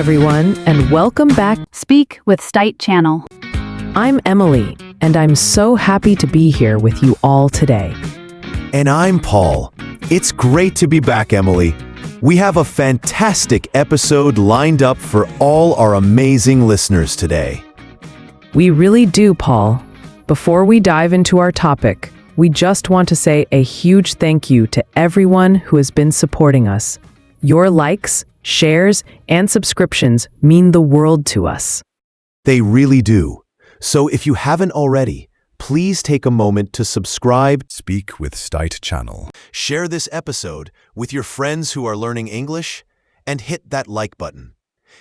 everyone, and welcome back. Speak with Stite channel. I'm Emily, and I'm so happy to be here with you all today. And I'm Paul. It's great to be back, Emily. We have a fantastic episode lined up for all our amazing listeners today. We really do, Paul. Before we dive into our topic, we just want to say a huge thank you to everyone who has been supporting us. Your likes, shares, and subscriptions mean the world to us. They really do. So if you haven't already, please take a moment to subscribe, Speak with Stite channel. share this episode with your friends who are learning English, and hit that like button.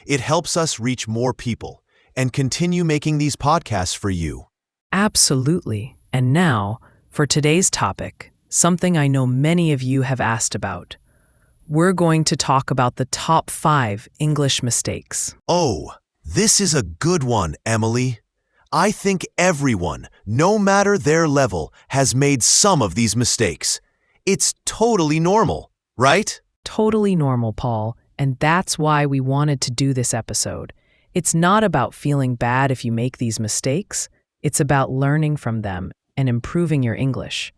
It helps us reach more people and continue making these podcasts for you. Absolutely. And now, for today's topic, something I know many of you have asked about. We're going to talk about the top 5 English mistakes. Oh, this is a good one, Emily. I think everyone, no matter their level, has made some of these mistakes. It's totally normal, right? Totally normal, Paul, and that's why we wanted to do this episode. It's not about feeling bad if you make these mistakes. It's about learning from them and improving your English.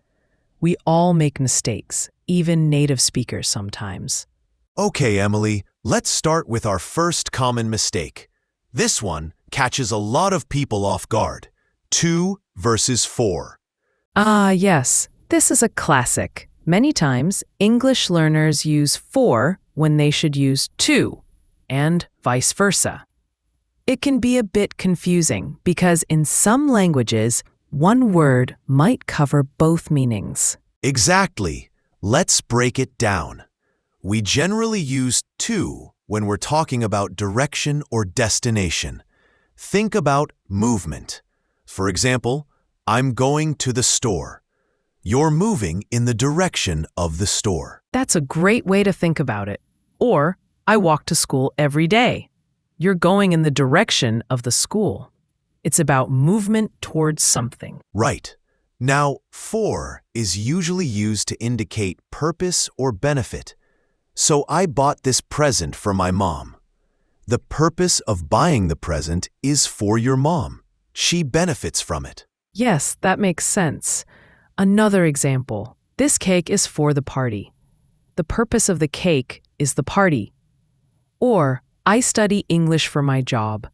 We all make mistakes, even native speakers sometimes. Okay, Emily, let's start with our first common mistake. This one catches a lot of people off guard. 2 versus 4. Ah, yes, this is a classic. Many times, English learners use 4 when they should use 2, and vice versa. It can be a bit confusing because in some languages, one word might cover both meanings. Exactly. Let's break it down. We generally use 2 when we're talking about direction or destination. Think about movement. For example, I'm going to the store. You're moving in the direction of the store. That's a great way to think about it. Or, I walk to school every day. You're going in the direction of the school. It's about movement towards something. Right. Now, 4 is usually used to indicate purpose or benefit. So I bought this present for my mom. The purpose of buying the present is for your mom. She benefits from it. Yes, that makes sense. Another example. This cake is for the party. The purpose of the cake is the party. Or, I study English for my job.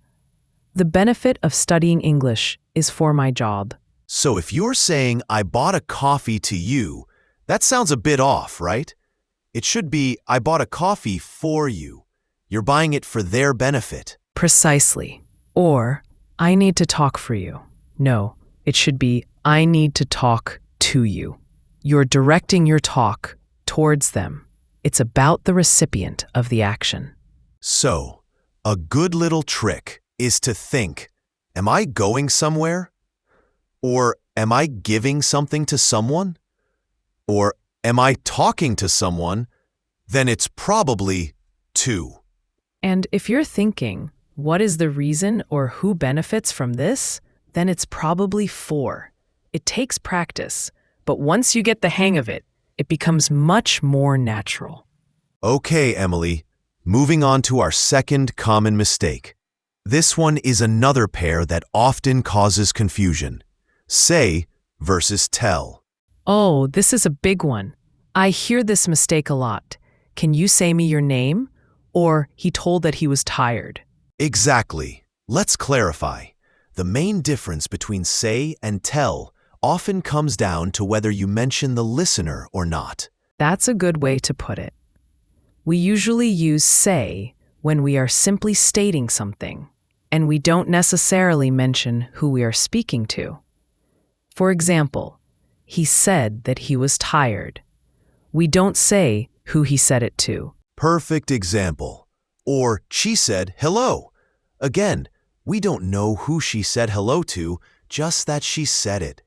The benefit of studying English is for my job. So if you're saying, I bought a coffee to you, that sounds a bit off, right? It should be, I bought a coffee for you. You're buying it for their benefit. Precisely. Or, I need to talk for you. No, it should be, I need to talk to you. You're directing your talk towards them. It's about the recipient of the action. So, a good little trick is to think, am I going somewhere? Or am I giving something to someone? Or am I talking to someone? Then it's probably 2. And if you're thinking, what is the reason or who benefits from this? Then it's probably 4. It takes practice, but once you get the hang of it, it becomes much more natural. Okay, Emily, moving on to our second common mistake. This one is another pair that often causes confusion. Say versus tell. Oh, this is a big one. I hear this mistake a lot. Can you say me your name? Or he told that he was tired. Exactly. Let's clarify. The main difference between say and tell often comes down to whether you mention the listener or not. That's a good way to put it. We usually use say when we are simply stating something, and we don't necessarily mention who we are speaking to. For example, he said that he was tired. We don't say who he said it to. Perfect example. Or she said hello. Again, we don't know who she said hello to, just that she said it.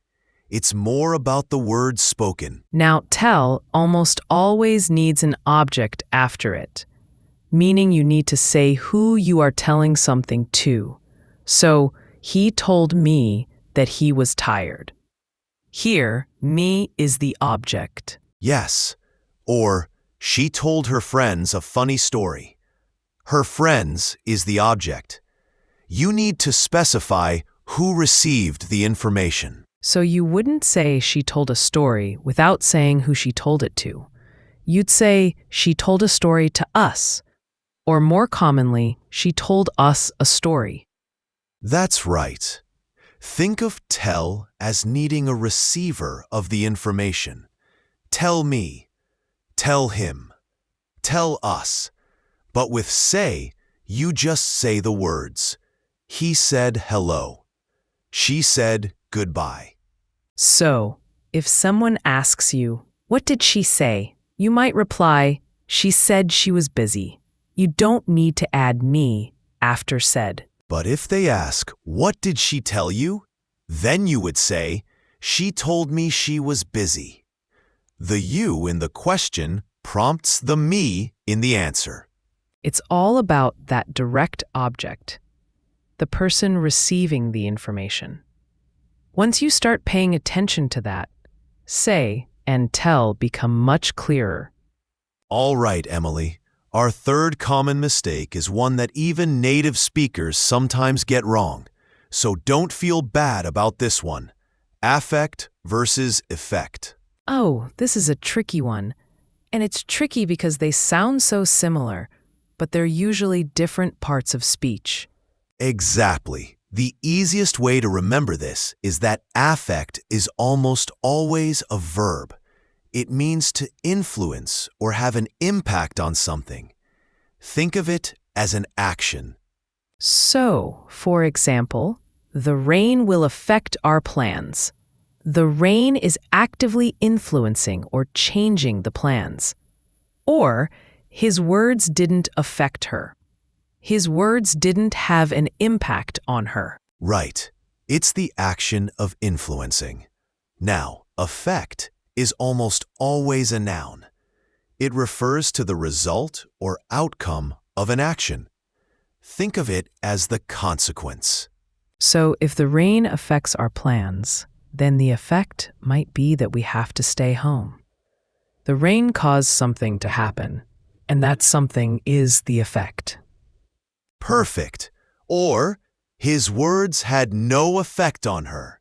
It's more about the words spoken. Now, tell almost always needs an object after it, meaning you need to say who you are telling something to. So, he told me that he was tired. Here, me is the object. Yes. Or she told her friends a funny story. Her friends is the object. You need to specify who received the information. So you wouldn't say she told a story without saying who she told it to. You'd say she told a story to us, or more commonly, she told us a story. That's right. Think of tell as needing a receiver of the information. Tell me, tell him, tell us. But with say, you just say the words. He said hello. She said goodbye. So, if someone asks you, "What did she say?" you might reply, "She said she was busy." You don't need to add me after said. But if they ask, what did she tell you? Then you would say, she told me she was busy. The you in the question prompts the me in the answer. It's all about that direct object, the person receiving the information. Once you start paying attention to that, say and tell become much clearer. All right, Emily. Our third common mistake is one that even native speakers sometimes get wrong. So don't feel bad about this one. Affect versus effect. Oh, this is a tricky one. And it's tricky because they sound so similar, but they're usually different parts of speech. Exactly. The easiest way to remember this is that affect is almost always a verb. It means to influence or have an impact on something. Think of it as an action. So, for example, the rain will affect our plans. The rain is actively influencing or changing the plans. Or, his words didn't affect her. His words didn't have an impact on her. Right. It's the action of influencing. Now, effect is almost always a noun. It refers to the result or outcome of an action. Think of it as the consequence. So if the rain affects our plans, then the effect might be that we have to stay home. The rain caused something to happen, and that something is the effect. Perfect. Or, his words had no effect on her.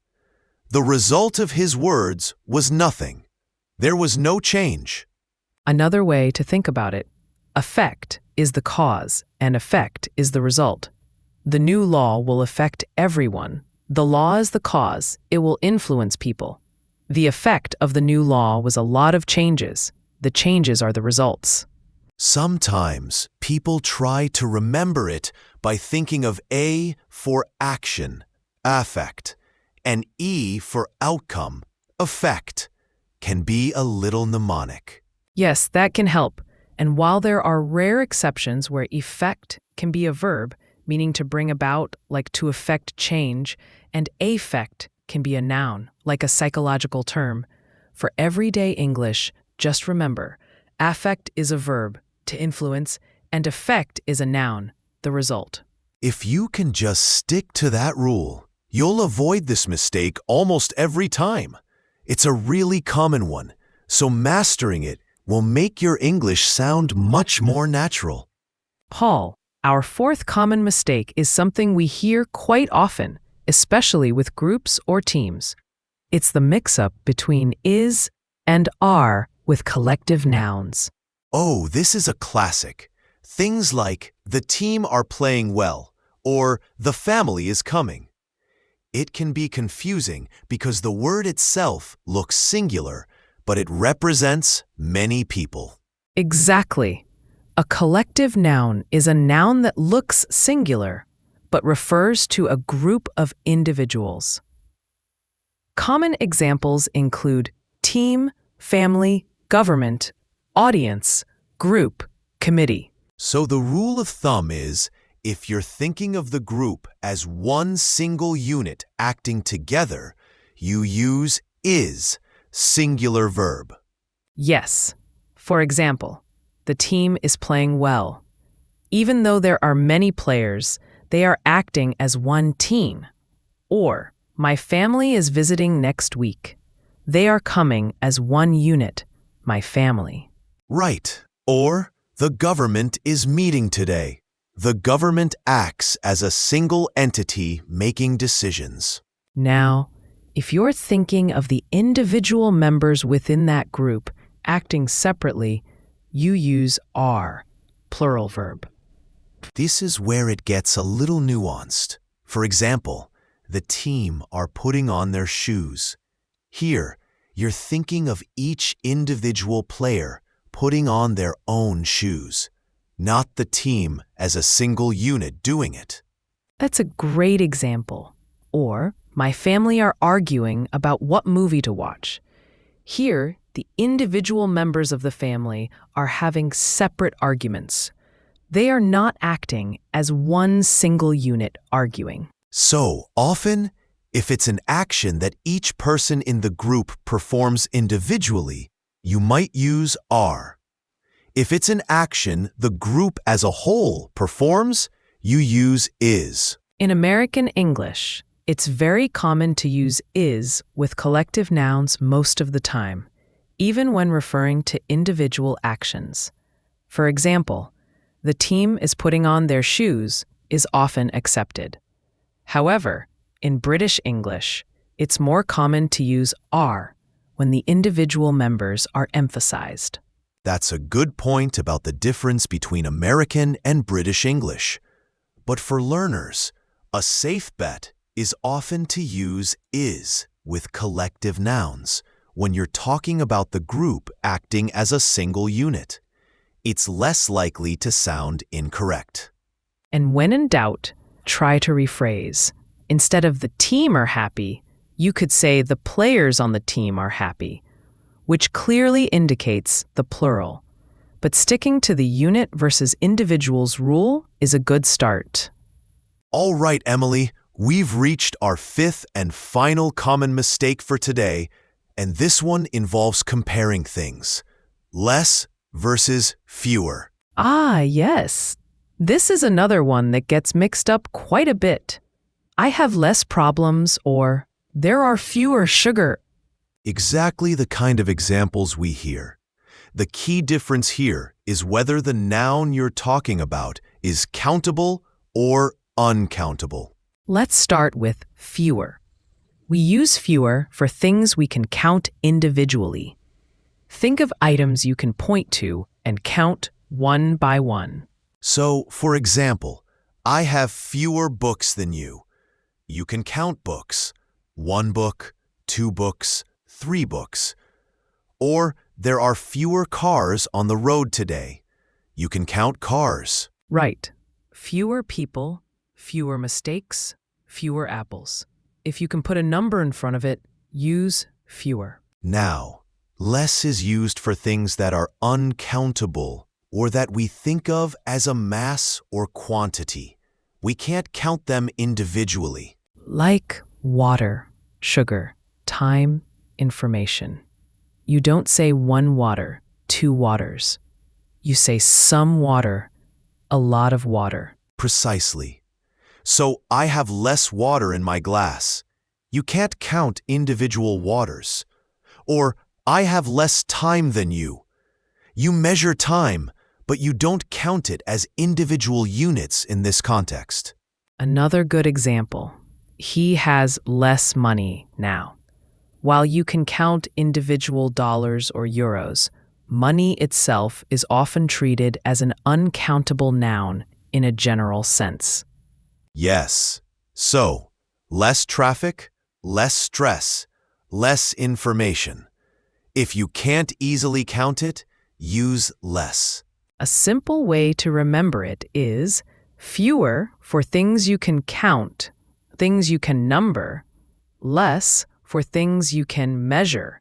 The result of his words was nothing. There was no change. Another way to think about it, effect is the cause and effect is the result. The new law will affect everyone. The law is the cause. It will influence people. The effect of the new law was a lot of changes. The changes are the results. Sometimes people try to remember it by thinking of A for action, affect, and E for outcome, effect, can be a little mnemonic. Yes, that can help. And while there are rare exceptions where effect can be a verb, meaning to bring about, like to effect change, and affect can be a noun, like a psychological term, for everyday English, just remember, affect is a verb, to influence, and effect is a noun, the result. If you can just stick to that rule, you'll avoid this mistake almost every time. It's a really common one, so mastering it will make your English sound much more natural. Paul, our fourth common mistake is something we hear quite often, especially with groups or teams. It's the mix-up between is and are with collective nouns. Oh, this is a classic. Things like, the team are playing well, or the family is coming. It can be confusing because the word itself looks singular, but it represents many people. Exactly. A collective noun is a noun that looks singular, but refers to a group of individuals. Common examples include team, family, government, audience, group, committee. So the rule of thumb is, if you're thinking of the group as one single unit acting together, you use is, singular verb. Yes. For example, the team is playing well. Even though there are many players, they are acting as one team. Or, my family is visiting next week. They are coming as one unit, my family. Right. Or, the government is meeting today. The government acts as a single entity making decisions. Now, if you're thinking of the individual members within that group acting separately, you use are, plural verb. This is where it gets a little nuanced. For example, the team are putting on their shoes. Here, you're thinking of each individual player putting on their own shoes, not the team as a single unit doing it. That's a great example. Or, my family are arguing about what movie to watch. Here, the individual members of the family are having separate arguments. They are not acting as one single unit arguing. So, often, if it's an action that each person in the group performs individually, you might use are. If it's an action the group as a whole performs, you use is. In American English, it's very common to use is with collective nouns most of the time, even when referring to individual actions. For example, the team is putting on their shoes is often accepted. However, in British English, it's more common to use are when the individual members are emphasized. That's a good point about the difference between American and British English. But for learners, a safe bet is often to use is with collective nouns when you're talking about the group acting as a single unit. It's less likely to sound incorrect. And when in doubt, try to rephrase. Instead of the team are happy, you could say the players on the team are happy, which clearly indicates the plural. But sticking to the unit versus individuals rule is a good start. All right, Emily, we've reached our fifth and final common mistake for today, and this one involves comparing things. Less versus fewer. Ah, yes. This is another one that gets mixed up quite a bit. I have less problems, or there are fewer sugar. Exactly the kind of examples we hear. The key difference here is whether the noun you're talking about is countable or uncountable. Let's start with fewer. We use fewer for things we can count individually. Think of items you can point to and count one by one. So, for example, I have fewer books than you. You can count books. 1 book, 2 books, 3 books. Or there are fewer cars on the road today. You can count cars. Right. Fewer people, fewer mistakes, fewer apples. If you can put a number in front of it, use fewer. Now, less is used for things that are uncountable or that we think of as a mass or quantity. We can't count them individually. Like water, sugar, time, information. You don't say 1 water, 2 waters. You say some water, a lot of water. Precisely. So I have less water in my glass. You can't count individual waters. Or I have less time than you. You measure time, but you don't count it as individual units in this context. Another good example. He has less money now. While you can count individual dollars or euros, money itself is often treated as an uncountable noun in a general sense. Yes. So, less traffic, less stress, less information. If you can't easily count it, use less. A simple way to remember it is fewer for things you can count, things you can number, less for things you can measure,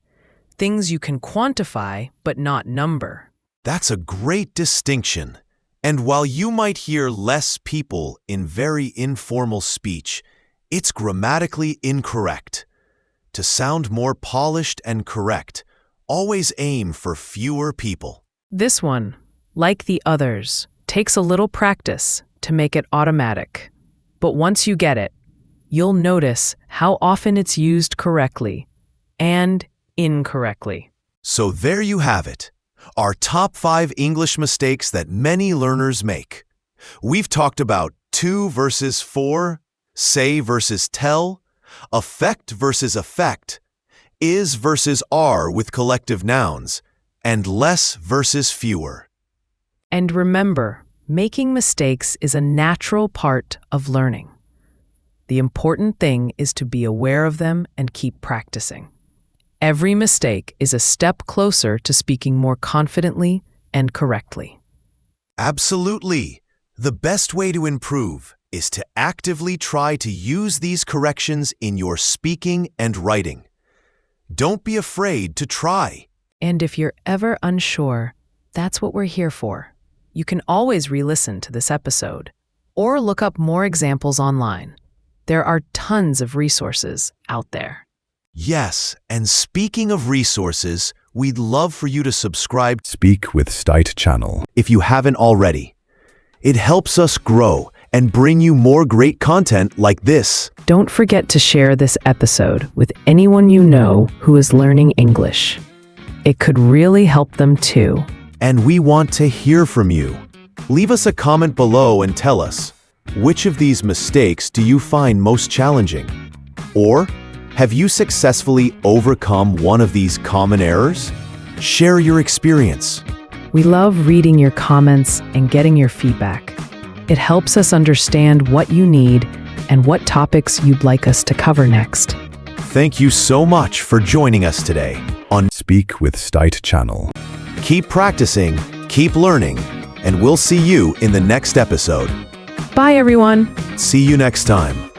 things you can quantify but not number. That's a great distinction. And while you might hear less people in very informal speech, it's grammatically incorrect. To sound more polished and correct, always aim for fewer people. This one, like the others, takes a little practice to make it automatic. But once you get it, you'll notice how often it's used correctly and incorrectly. So there you have it, our top 5 English mistakes that many learners make. We've talked about to versus for, say versus tell, affect versus affect, is versus are with collective nouns, and less versus fewer. And remember, making mistakes is a natural part of learning. The important thing is to be aware of them and keep practicing. Every mistake is a step closer to speaking more confidently and correctly. Absolutely. The best way to improve is to actively try to use these corrections in your speaking and writing. Don't be afraid to try. And if you're ever unsure, that's what we're here for. You can always re-listen to this episode or look up more examples online. There are tons of resources out there. Yes, and speaking of resources, we'd love for you to subscribe Speak with Stite channel. if you haven't already. It helps us grow and bring you more great content like this. Don't forget to share this episode with anyone you know who is learning English. It could really help them too. And we want to hear from you. Leave us a comment below and tell us, which of these mistakes do you find most challenging? Or have you successfully overcome one of these common errors? Share your experience. We love reading your comments and getting your feedback. It helps us understand what you need and what topics you'd like us to cover next. Thank you so much for joining us today on Speak with Stite channel. Keep Practicing, Keep Learning, and we'll see you in the next episode. Bye, everyone. See you next time.